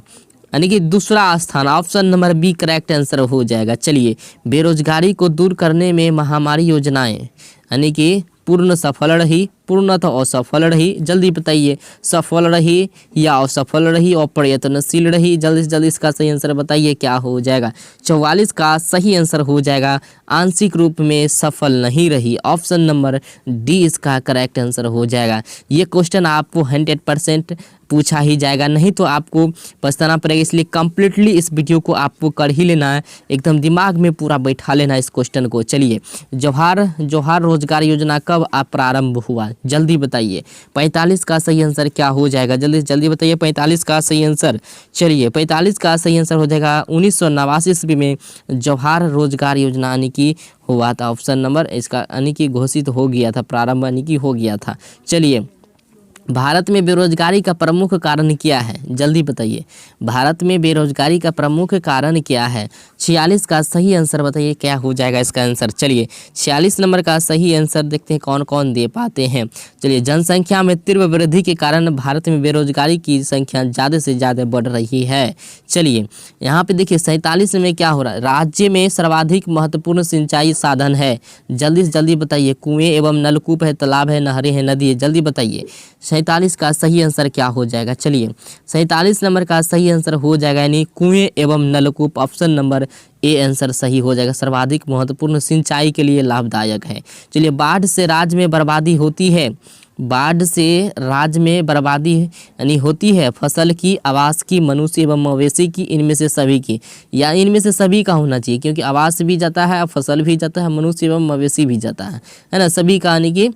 Speaker 1: यानी कि दूसरा स्थान, option number B correct answer हो जाएगा। चलिए बेरोजगारी को दूर करने में महामारी योजनाएं यानी कि पूर्ण सफल रही, पूर्णतः असफल रही, जल्दी बताइए सफल रही या असफल रही और प्रयत्नशील रही। जल्दी से जल्दी इसका सही आंसर बताइए क्या हो जाएगा। 44 का सही आंसर हो जाएगा आंशिक रूप में सफल नहीं रही, ऑप्शन नंबर डी इसका करेक्ट आंसर हो जाएगा। ये क्वेश्चन आपको 100% पूछा ही जाएगा, नहीं तो आपको पछताना पड़ेगा, इसलिए कम्प्लीटली इस वीडियो को आपको कर ही लेना है, एकदम दिमाग में पूरा बैठा लेना है इस क्वेश्चन को। चलिए जवाहर रोजगार योजना कब प्रारंभ हुआ, जल्दी बताइए। 45 का सही आंसर क्या हो जाएगा, जल्दी से जल्दी बताइए 45 का सही आंसर। चलिए 45 का सही आंसर हो जाएगा 1989 ईस्वी में जवाहर रोजगार योजना यानी कि हुआ था, ऑप्शन नंबर इसका यानी कि घोषित हो गया था, प्रारंभ यानी कि हो गया था। चलिए भारत में बेरोजगारी का प्रमुख कारण क्या है, जल्दी बताइए। भारत में बेरोजगारी का प्रमुख कारण क्या है? 46 का सही आंसर बताइए क्या हो जाएगा इसका आंसर। चलिए 46 नंबर का सही आंसर देखते हैं कौन कौन दे पाते हैं। चलिए जनसंख्या में तीव्र वृद्धि के कारण भारत में बेरोजगारी की संख्या ज़्यादा से ज़्यादा बढ़ रही है। चलिए यहाँ पे देखिए 47 में क्या हो रहा है, राज्य में सर्वाधिक महत्वपूर्ण सिंचाई साधन है, जल्दी से जल्दी बताइए। कुएँ एवं नलकूप है, तालाब है, नहरें हैं, नदी है, जल्दी बताइए 47 का सही आंसर क्या हो जाएगा। चलिए 47 नंबर का सही आंसर हो जाएगा यानी कुएं एवं नलकूप, ऑप्शन नंबर ए आंसर सही हो जाएगा, सर्वाधिक महत्वपूर्ण सिंचाई के लिए लाभदायक है। चलिए बाढ़ से राज्य में बर्बादी होती है, बाढ़ से राज्य में बर्बादी यानी होती है फसल की, आवास की, मनुष्य एवं मवेशी की, इनमें से सभी की, या इनमें से सभी का होना चाहिए क्योंकि आवास भी जाता है, फसल भी जाता है, मनुष्य एवं मवेशी भी जाता है ना, सभी का यानी कि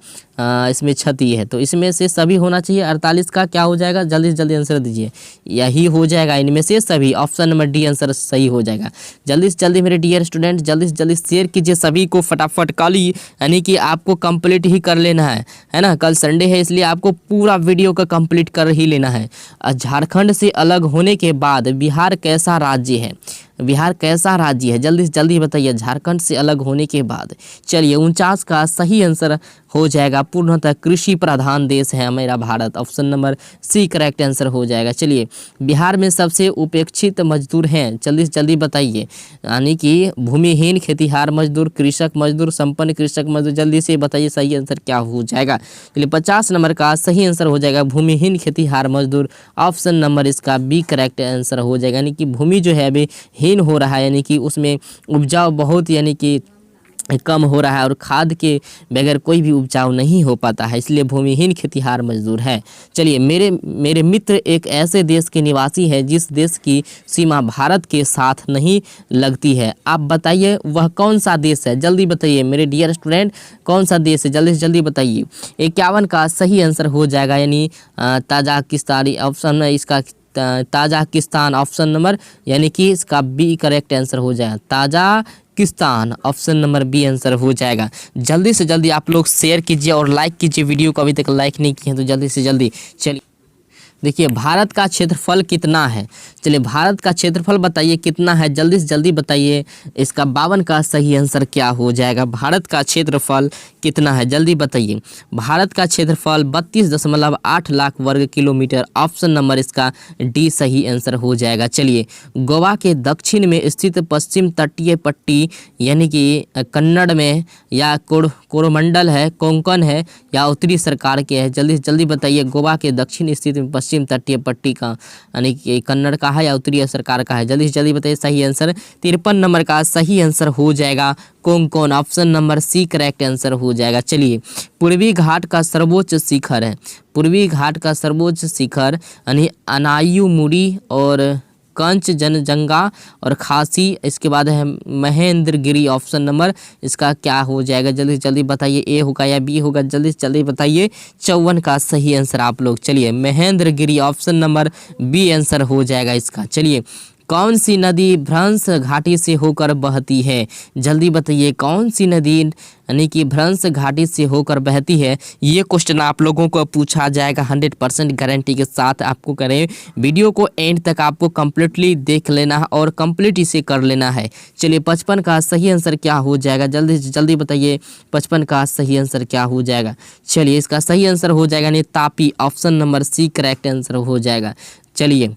Speaker 1: इसमें क्षति है, तो इसमें से सभी होना चाहिए। 48 का क्या हो जाएगा, जल्दी से जल्दी आंसर दीजिए, यही हो जाएगा इनमें से सभी, ऑप्शन नंबर डी आंसर सही हो जाएगा। जल्दी से जल्दी मेरे डियर स्टूडेंट जल्दी से जल्दी शेयर कीजिए सभी को फटाफट, कल ही यानी कि आपको कंप्लीट ही कर लेना है ना, कल संडे है इसलिए आपको पूरा वीडियो का कंप्लीट कर ही लेना है। झारखंड से अलग होने के बाद बिहार कैसा राज्य है, बिहार कैसा राज्य है, जल्दी से जल्दी बताइए झारखंड से अलग होने के बाद। चलिए 49 का सही आंसर हो जाएगा पूर्णतः कृषि प्रधान देश है मेरा Bharat, option number C correct answer हो जाएगा। चलिए बिहार में सबसे उपेक्षित मजदूर हैं, जल्दी से जल्दी बताइए, यानी कि भूमिहीन, खेतीहार मजदूर, कृषक मजदूर, संपन्न कृषक मजदूर, जल्दी से बताइए सही आंसर क्या हो जाएगा। चलिए 50 नंबर का सही आंसर हो जाएगा भूमिहीन खेतीहार मजदूर, ऑप्शन नंबर इसका बी करेक्ट आंसर हो जाएगा। यानी कि भूमि जो है अभी हीन हो रहा है, यानी कि उसमें उपजाऊ बहुत यानी कि कम हो रहा है और खाद के बगैर कोई भी उपजाऊ नहीं हो पाता है, इसलिए भूमिहीन खेतीहार मजदूर है। चलिए मेरे मित्र एक ऐसे देश के निवासी है जिस देश की सीमा भारत के साथ नहीं लगती है, आप बताइए वह कौन सा देश है, जल्दी बताइए मेरे डियर स्टूडेंट कौन सा देश है, जल्दी से जल्दी बताइए। 51 का सही आंसर हो जाएगा यानी ताजिकिस्तान, ऑप्शन इसका ताजिकिस्तान, ऑप्शन नंबर यानी कि इसका बी करेक्ट आंसर हो जाएगा, Tajikistan, option number B answer हो जाएगा। जल्दी से जल्दी आप लोग शेयर कीजिए और लाइक कीजिए, वीडियो को अभी तक लाइक नहीं किए हैं तो जल्दी से जल्दी। चलिए देखिए भारत का क्षेत्रफल कितना है, चलिए भारत का क्षेत्रफल बताइए कितना है, जल्दी से जल्दी बताइए। इसका 52 का सही आंसर क्या हो जाएगा, भारत का क्षेत्रफल कितना है, जल्दी बताइए। भारत का क्षेत्रफल 32.8 लाख वर्ग किलोमीटर, ऑप्शन नंबर इसका डी सही आंसर हो जाएगा। चलिए गोवा के दक्षिण में स्थित पश्चिम तटीय पट्टी यानी कि कन्नड़ में या कोरोमंडल है, कोंकण है या उत्तरी सरकार के है, जल्दी से जल्दी बताइए। गोवा के दक्षिण स्थित पश्चिम तटीय पट्टी का यानी कि कन्नड़ का है या उत्तरी सरकार का है, जल्दी से जल्दी बताइए सही आंसर। 53 नंबर का सही आंसर हो जाएगा Konkan, option number C correct answer हो जाएगा। चलिए पूर्वी घाट का सर्वोच्च शिखर है, पूर्वी घाट का सर्वोच्च शिखर यानी अनायुमुड़ी और कंचनजंगा और खासी, इसके बाद है महेंद्रगिरी, ऑप्शन नंबर इसका क्या हो जाएगा, जल्दी से जल्दी बताइए, ए होगा या बी होगा, जल्दी से जल्दी बताइए। 54 का सही आंसर आप लोग, चलिए Mahendragiri, option number B answer हो जाएगा इसका। चलिए कौन सी नदी भ्रंश घाटी से होकर बहती है? जल्दी बताइए कौन सी नदी यानी कि भ्रंश घाटी से होकर बहती है। ये क्वेश्चन आप लोगों को पूछा जाएगा 100% गारंटी के साथ। आपको करें वीडियो को एंड तक आपको कंप्लीटली देख लेना है और कंप्लीट इसे कर लेना है। चलिए 55 का सही आंसर क्या हो जाएगा, जल्दी से जल्दी बताइए 55 का सही आंसर क्या हो जाएगा। चलिए इसका सही आंसर हो जाएगा यानी Tapi, option number C correct answer हो जाएगा। चलिए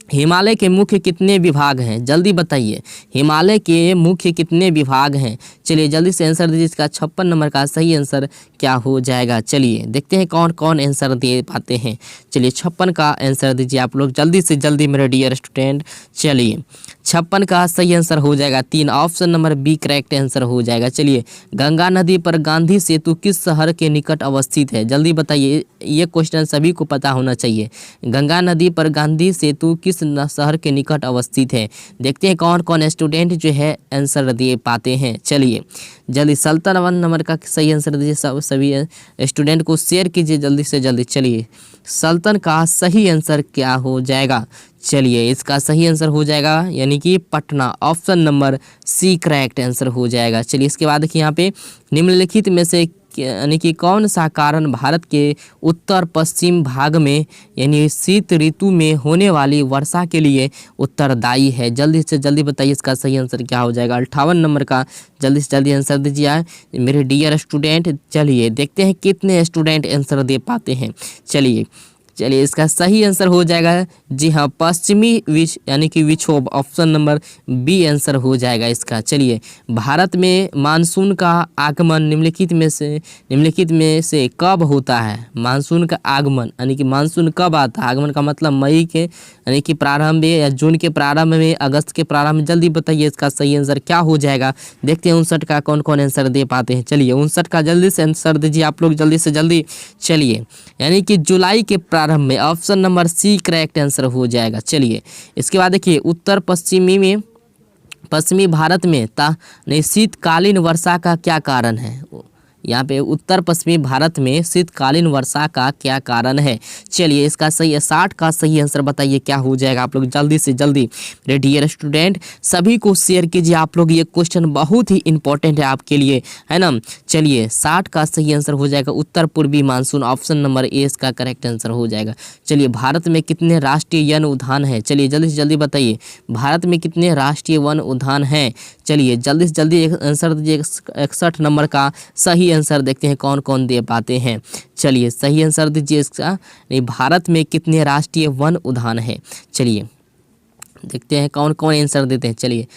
Speaker 1: हिमालय के मुख्य कितने विभाग हैं? जल्दी बताइए हिमालय के मुख्य कितने विभाग हैं? चलिए जल्दी से आंसर दीजिए। इसका 56 नंबर का सही आंसर क्या हो जाएगा। चलिए देखते हैं कौन कौन आंसर दे पाते हैं। चलिए 56 का आंसर दीजिए आप लोग जल्दी से जल्दी मेरे डियर स्टूडेंट। चलिए 56 का सही आंसर हो जाएगा 3, option number B correct answer हो जाएगा। चलिए गंगा नदी पर गांधी सेतु किस शहर के निकट अवस्थित है? जल्दी बताइए, ये क्वेश्चन सभी को पता होना चाहिए। गंगा नदी पर गांधी सेतु किस शहर के निकट अवस्थित है? देखते हैं कौन कौन स्टूडेंट जो है आंसर दे पाते हैं। चलिए जल्दी 57 नंबर का सही आंसर दीजिए। सभी स्टूडेंट को शेयर कीजिए जल्दी से जल्दी। चलिए 57 का सही आंसर क्या हो जाएगा? चलिए इसका सही आंसर हो जाएगा यानी कि Patna, option number C correct answer हो जाएगा। चलिए इसके बाद देखिए यहाँ पे निम्नलिखित में से यानी कि कौन सा कारण भारत के उत्तर पश्चिम भाग में यानी शीत ऋतु में होने वाली वर्षा के लिए उत्तरदायी है? जल्दी से जल्दी बताइए इसका सही आंसर क्या हो जाएगा। 58 नंबर का जल्दी से जल्दी आंसर दीजिए मेरे डियर स्टूडेंट। चलिए देखते हैं कितने स्टूडेंट आंसर दे पाते हैं। चलिए इसका सही आंसर हो जाएगा जी हाँ पश्चिमी यानी कि विक्षोभ, ऑप्शन नंबर बी आंसर हो जाएगा इसका। चलिए भारत में मानसून का आगमन निम्नलिखित में से कब होता है? मानसून का आगमन यानी कि मानसून कब आता है? आगमन का मतलब मई के यानी कि प्रारंभ या जून के प्रारंभ में, अगस्त के प्रारंभ में। जल्दी बताइए इसका सही आंसर क्या हो जाएगा। देखते हैं 59 का कौन कौन आंसर दे पाते हैं। चलिए 59 का जल्दी से आंसर दीजिए आप लोग जल्दी से जल्दी। चलिए यानी कि जुलाई के प्रारंभ में, option number C correct answer हो जाएगा। चलिए इसके बाद देखिए उत्तर पश्चिमी भारत में शीतकालीन वर्षा का क्या कारण है? यहाँ पे उत्तर पश्चिमी भारत में शीतकालीन वर्षा का क्या कारण है? चलिए इसका सही 60 का सही आंसर बताइए क्या हो जाएगा आप लोग जल्दी से जल्दी। मेरे डियर स्टूडेंट सभी को शेयर कीजिए आप लोग, ये क्वेश्चन बहुत ही इंपॉर्टेंट है आपके लिए, है ना। चलिए 60 का सही आंसर हो जाएगा उत्तर पूर्वी मानसून, ऑप्शन नंबर ए इसका करेक्ट आंसर हो जाएगा। चलिए भारत में कितने राष्ट्रीय वन उद्यान हैं? चलिए जल्दी से जल्दी बताइए भारत में कितने राष्ट्रीय वन उद्यान हैं? चलिए जल्दी से जल्दी आंसर दीजिए। 61 नंबर का सही आंसर देखते हैं कौन कौन दे पाते हैं। चलिए सही आंसर दीजिए इसका, भारत में कितने राष्ट्रीय वन उद्यान है? चलिए देखते हैं कौन कौन आंसर देते हैं। चलिए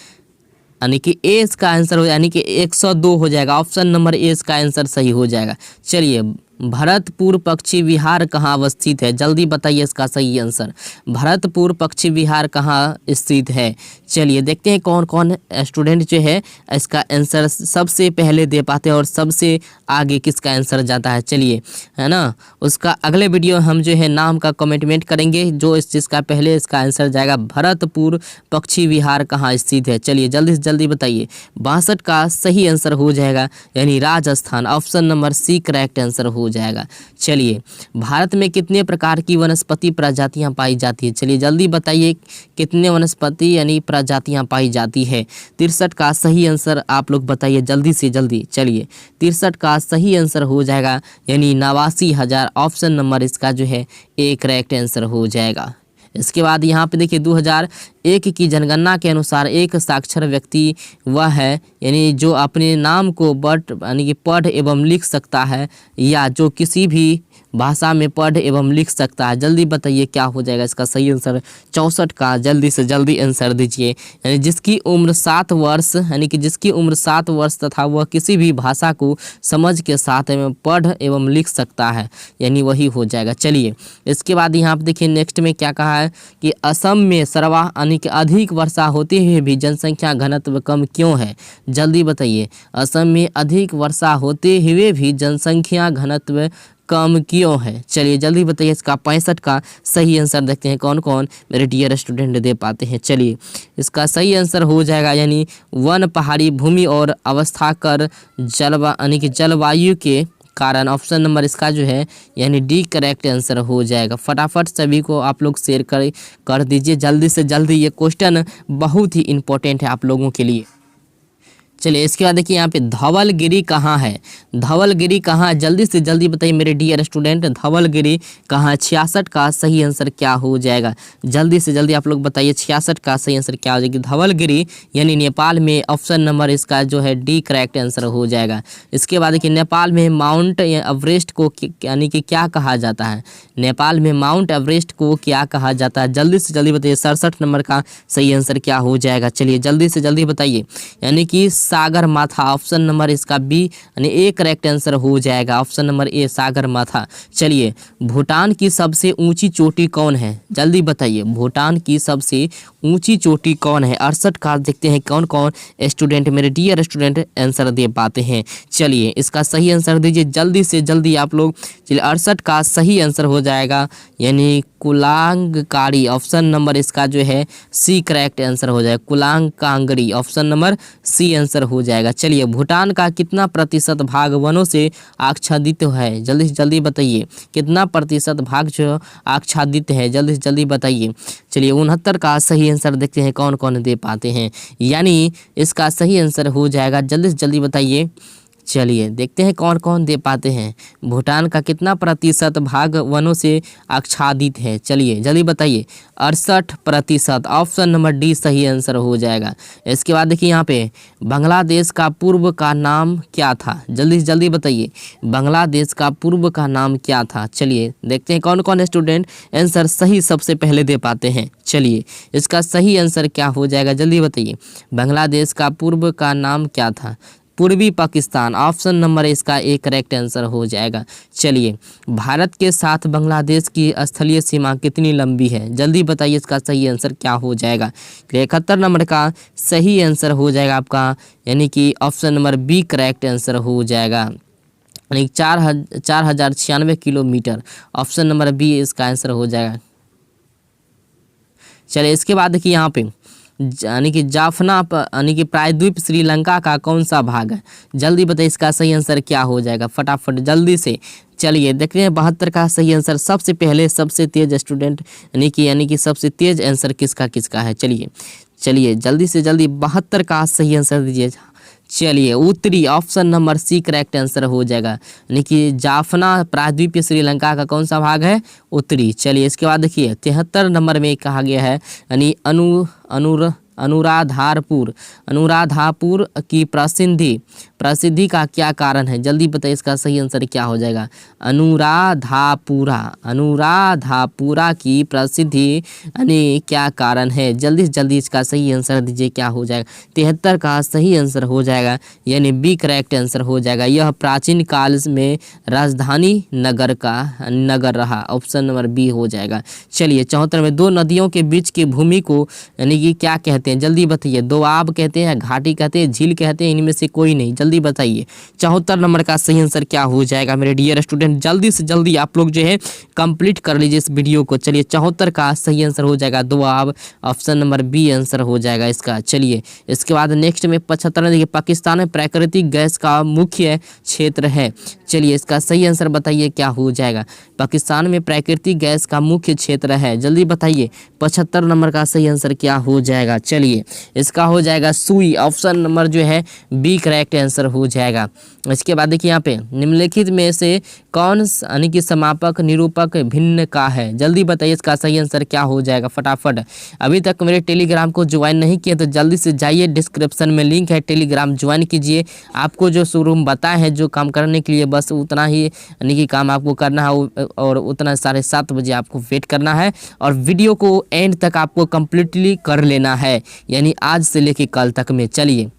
Speaker 1: यानी कि ए इसका आंसर हो यानी कि 102 हो जाएगा, ऑप्शन नंबर ए इसका आंसर सही हो जाएगा। चलिए भरतपुर पक्षी विहार कहाँ अवस्थित है? जल्दी बताइए इसका सही आंसर। भरतपुर पक्षी विहार कहाँ स्थित है? चलिए देखते हैं कौन कौन स्टूडेंट जो है इसका आंसर सबसे पहले दे पाते हैं और सबसे आगे किसका आंसर जाता है। चलिए है ना, उसका अगले वीडियो हम जो है नाम का कमेंटमेंट करेंगे जो इस चीज़ का पहले इसका आंसर जाएगा। भरतपुर पक्षी विहार कहाँ स्थित है? चलिए जल्दी से जल्दी बताइए। 62 का सही आंसर हो जाएगा यानी Rajasthan, option number C correct answer हो जाएगा। चलिए भारत में कितने प्रकार की वनस्पति प्रजातियां पाई जाती है? चलिए जल्दी बताइए कितने वनस्पति यानी प्रजातियां पाई जाती है। 63 का सही आंसर आप लोग बताइए जल्दी से जल्दी। चलिए 63 का सही आंसर हो जाएगा यानी 89,000, ऑप्शन नंबर इसका जो है ए करेक्ट आंसर हो जाएगा। इसके बाद यहाँ पे देखिए 2001 की जनगणना के अनुसार एक साक्षर व्यक्ति वह है यानी जो अपने नाम को यानी कि पढ़ एवं लिख सकता है या जो किसी भी भाषा में पढ़ एवं लिख सकता है। जल्दी बताइए क्या हो जाएगा इसका सही आंसर। 64 का जल्दी से जल्दी आंसर दीजिए यानी जिसकी उम्र 7 वर्ष यानी कि जिसकी उम्र 7 वर्ष तथा वह किसी भी भाषा को समझ के साथ एवं पढ़ एवं लिख सकता है यानी वही हो जाएगा। चलिए इसके बाद यहाँ पे देखिए नेक्स्ट में क्या कहा है कि असम में यानी कि अधिक वर्षा होते हुए भी जनसंख्या घनत्व कम क्यों है? जल्दी बताइए असम में अधिक वर्षा होते हुए भी जनसंख्या घनत्व कम क्यों है? चलिए जल्दी बताइए इसका 65 का सही आंसर देखते हैं कौन कौन मेरे डियर स्टूडेंट दे पाते हैं। चलिए इसका सही आंसर हो जाएगा यानी वन, पहाड़ी भूमि और अवस्था कर यानी कि जलवायु के कारण ऑप्शन नंबर इसका जो है यानी डी करेक्ट आंसर हो जाएगा। फटाफट सभी को आप लोग शेयर कर दीजिए जल्दी से जल्दी, ये क्वेश्चन बहुत ही इंपॉर्टेंट है आप लोगों के लिए। चलिए इसके बाद देखिए यहाँ पे धवलगिरी कहाँ है, धवलगिरी कहाँ है, जल्दी से जल्दी बताइए मेरे डियर स्टूडेंट, धवलगिरी कहाँ है। 66 का सही आंसर क्या हो जाएगा, जल्दी से जल्दी आप लोग बताइए 66 का सही आंसर क्या हो जाएगी। धवलगिरी यानी नेपाल में, ऑप्शन नंबर इसका जो है डी करेक्ट आंसर हो जाएगा। इसके बाद देखिए नेपाल में माउंट एवरेस्ट को यानी कि क्या कहा जाता है, नेपाल में माउंट एवरेस्ट को क्या कहा जाता है, जल्दी से जल्दी बताइए 67 नंबर का सही आंसर क्या हो जाएगा। चलिए जल्दी से जल्दी बताइए, यानी कि सागर माथा, ऑप्शन नंबर इसका बी यानी ए करेक्ट आंसर हो जाएगा, ऑप्शन नंबर ए सागर माथा। चलिए भूटान की सबसे ऊंची चोटी कौन है, जल्दी बताइए भूटान की सबसे ऊंची चोटी कौन है। 68 का देखते हैं कौन कौन स्टूडेंट मेरे डियर स्टूडेंट आंसर दे पाते हैं। चलिए इसका सही आंसर दीजिए जल्दी से जल्दी आप लोग। चलिए 68 का सही आंसर हो जाएगा यानी कुलांगकारी, ऑप्शन नंबर इसका जो है सी करेक्ट आंसर हो जाएगा, कुलांगकांगरी, ऑप्शन नंबर सी आंसर हो जाएगा। चलिए भूटान का कितना प्रतिशत भाग वनों से आच्छादित है, जल्दी से जल्दी बताइए कितना प्रतिशत भाग जो आच्छादित है, जल्दी से जल्दी बताइए। चलिए 69 का सही आंसर देखते हैं कौन कौन दे पाते हैं, यानी इसका सही आंसर हो जाएगा, जल्दी से जल्दी बताइए। चलिए देखते हैं कौन कौन दे पाते हैं, भूटान का कितना प्रतिशत भाग वनों से आच्छादित है, चलिए जल्दी बताइए 68%, ऑप्शन नंबर डी सही आंसर हो जाएगा। इसके बाद देखिए यहाँ पे बांग्लादेश का पूर्व का नाम क्या था, जल्दी से जल्दी बताइए बांग्लादेश का पूर्व का नाम क्या था। चलिए देखते हैं कौन कौन स्टूडेंट आंसर सही सबसे पहले दे पाते हैं। चलिए इसका सही आंसर क्या हो जाएगा, जल्दी बताइए बांग्लादेश का पूर्व का नाम क्या था, पूर्वी पाकिस्तान, ऑप्शन नंबर इसका एक करेक्ट आंसर हो जाएगा। चलिए भारत के साथ बांग्लादेश की स्थलीय सीमा कितनी लंबी है, जल्दी बताइए इसका सही आंसर क्या हो जाएगा। 71 नंबर का सही आंसर हो जाएगा आपका, यानी कि option number B correct answer हो जाएगा, यानी 4096 किलोमीटर, ऑप्शन नंबर बी इसका आंसर हो जाएगा। चलिए इसके बाद देखिए यहाँ पे यानी कि जाफना यानी कि प्रायद्वीप श्रीलंका का कौन सा भाग है, जल्दी बताइए इसका सही आंसर क्या हो जाएगा, फटाफट जल्दी से। चलिए देखते हैं 72 का सही आंसर सबसे पहले, सबसे तेज स्टूडेंट यानी कि सबसे तेज आंसर किसका है। चलिए जल्दी से जल्दी 72 का सही आंसर दीजिए। चलिए उत्तरी, option number C correct answer हो जाएगा, यानी कि जाफना प्रायद्वीपीय श्रीलंका का कौन सा भाग है, उत्तरी। चलिए इसके बाद देखिए 73 नंबर में कहा गया है यानी अनुराधापुर की प्रसिद्धि का क्या कारण है, जल्दी बताइए इसका सही आंसर क्या हो जाएगा। अनुराधापुरा की प्रसिद्धि यानी क्या कारण है, जल्दी से जल्दी इसका सही आंसर दीजिए क्या हो जाएगा। 73 का सही आंसर हो जाएगा, यानी बी करेक्ट आंसर हो जाएगा। यह प्राचीन काल में राजधानी नगर रहा, ऑप्शन नंबर बी हो जाएगा। चलिए 74 में दो नदियों के बीच की भूमि को यानी कि क्या कहते हैं, जल्दी बताइए। दोआब कहते हैं, घाटी कहते हैं, झील कहते हैं, इनमें से कोई नहीं, जल्दी बताइए। 74 नंबर का सही आंसर क्या हो जाएगा मेरे डियर स्टूडेंट, जल्दी से जल्दी आप लोग जो है कंप्लीट कर लीजिए इस वीडियो को। चलिए 74 का सही आंसर हो जाएगा Doab, option number B answer हो जाएगा इसका। चलिए इसके बाद नेक्स्ट में 75 देखिए पाकिस्तान में प्राकृतिक गैस का मुख्य क्षेत्र है, चलिए इसका सही आंसर बताइए क्या हो जाएगा। पाकिस्तान में प्राकृतिक गैस का मुख्य क्षेत्र है, जल्दी बताइए 75 नंबर का सही आंसर क्या हो जाएगा। चलिए इसका हो जाएगा सुई, ऑप्शन नंबर जो है बी करेक्ट आंसर हो जाएगा। इसके बाद देखिए यहाँ पे निम्नलिखित में से कौन यानी कि समापक निरूपक भिन्न का है, जल्दी बताइए इसका सही आंसर क्या हो जाएगा फटाफट। अभी तक मेरे टेलीग्राम को ज्वाइन नहीं किया तो जल्दी से जाइए, डिस्क्रिप्शन में लिंक है, टेलीग्राम ज्वाइन कीजिए। आपको जो शुरू में बताए हैं जो काम करने के लिए बस उतना ही यानी कि काम आपको करना है और उतना 7:30 बजे आपको वेट करना है और वीडियो को एंड तक आपको कम्प्लीटली कर लेना है, यानी आज से लेके कल तक में। चलिए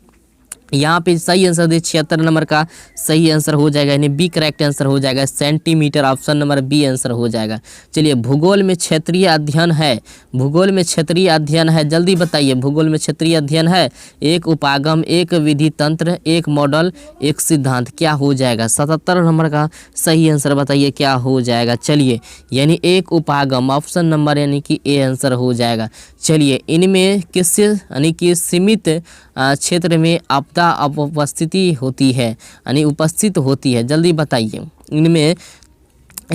Speaker 1: यहाँ पे सही आंसर दे 76 नंबर का सही आंसर हो जाएगा, यानी बी करेक्ट आंसर हो जाएगा, centimetre, option number B answer हो जाएगा। चलिए भूगोल में क्षेत्रीय अध्ययन है, भूगोल में क्षेत्रीय अध्ययन है, जल्दी बताइए भूगोल में क्षेत्रीय अध्ययन है। एक उपागम, एक विधि तंत्र, एक मॉडल, एक सिद्धांत, क्या हो जाएगा। 77 नंबर का सही आंसर बताइए क्या हो जाएगा। चलिए यानी एक उपागम, ऑप्शन नंबर यानी कि ए आंसर हो जाएगा। चलिए इनमें किससे यानी कि सीमित क्षेत्र में आपदा उपस्थिति होती है यानी उपस्थित होती है, जल्दी बताइए। इनमें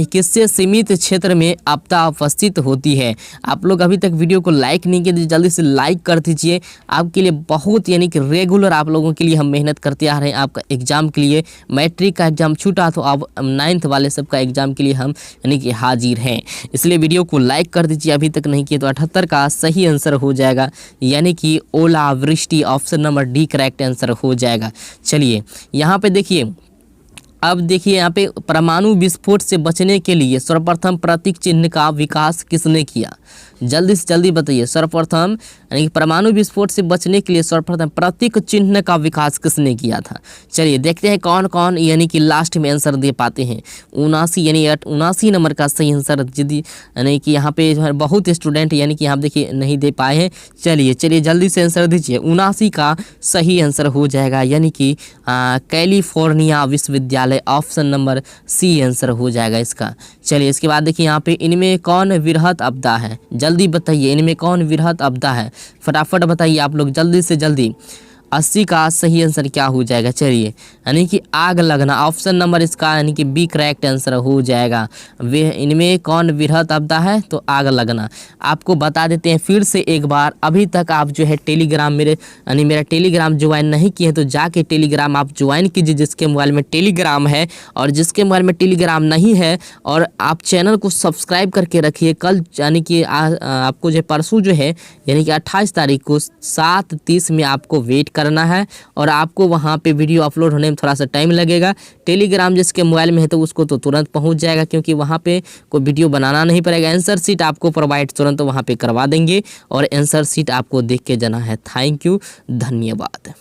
Speaker 1: किससे सीमित क्षेत्र में आपदा उपस्थित होती है। आप लोग अभी तक वीडियो को लाइक नहीं किए तो जल्दी से लाइक कर दीजिए। आपके लिए बहुत यानी कि रेगुलर आप लोगों के लिए हम मेहनत करते आ रहे हैं आपका एग्ज़ाम के लिए। मैट्रिक का एग्ज़ाम छूटा तो अब 9th वाले सबका एग्ज़ाम के लिए हम यानी कि हाजिर हैं, इसलिए वीडियो को लाइक कर दीजिए अभी तक नहीं किए तो। 78 का सही आंसर हो जाएगा यानी कि ओलावृष्टि, option number D correct answer हो जाएगा। चलिए यहाँ पे देखिए, अब देखिए यहाँ पे परमाणु विस्फोट से बचने के लिए सर्वप्रथम प्रतीक चिन्ह का विकास किसने किया। जल्दी से जल्दी बताइए। सर्वप्रथम यानी कि परमाणु विस्फोट से बचने के लिए सर्वप्रथम प्रतीक चिन्ह का विकास किसने किया था। चलिए देखते हैं कौन कौन यानी कि लास्ट में आंसर दे पाते हैं। 79 यानी 79 नंबर का सही आंसर यानी कि यहाँ पे जो है बहुत स्टूडेंट यानी कि यहाँ देखिए नहीं दे पाए हैं। चलिए जल्दी से आंसर दीजिए। 79 का सही आंसर हो जाएगा यानी कि कैलिफोर्निया विश्वविद्यालय, ऑप्शन नंबर सी आंसर हो जाएगा इसका। चलिए इसके बाद देखिए यहाँ पे इनमें कौन वृहत आपदा है, जल्दी बताइए। इनमें कौन वृहत आपदा है, फटाफट बताइए आप लोग जल्दी से जल्दी। 80 का सही आंसर क्या हो जाएगा। चलिए यानी कि आग लगना, ऑप्शन नंबर इसका यानी कि बी करेक्ट आंसर हो जाएगा। वे इनमें कौन वृहत आपदा है तो आग लगना। आपको बता देते हैं फिर से एक बार, अभी तक आप जो है टेलीग्राम मेरा टेलीग्राम ज्वाइन नहीं किए तो जाके टेलीग्राम आप ज्वाइन कीजिए जिसके मोबाइल में टेलीग्राम है, और जिसके मोबाइल में टेलीग्राम नहीं है और आप चैनल को सब्सक्राइब करके रखिए। कल यानी कि आपको जो परसों जो है यानी कि 28 तारीख को 7:30 में आपको वेट करना है, और आपको वहां पे वीडियो अपलोड होने में थोड़ा सा टाइम लगेगा। टेलीग्राम जिसके मोबाइल में है तो उसको तो तुरंत पहुंच जाएगा क्योंकि वहां पे कोई वीडियो बनाना नहीं पड़ेगा। आंसर शीट आपको प्रोवाइड तुरंत वहां पे करवा देंगे और आंसर शीट आपको देख के जाना है। थैंक यू, धन्यवाद।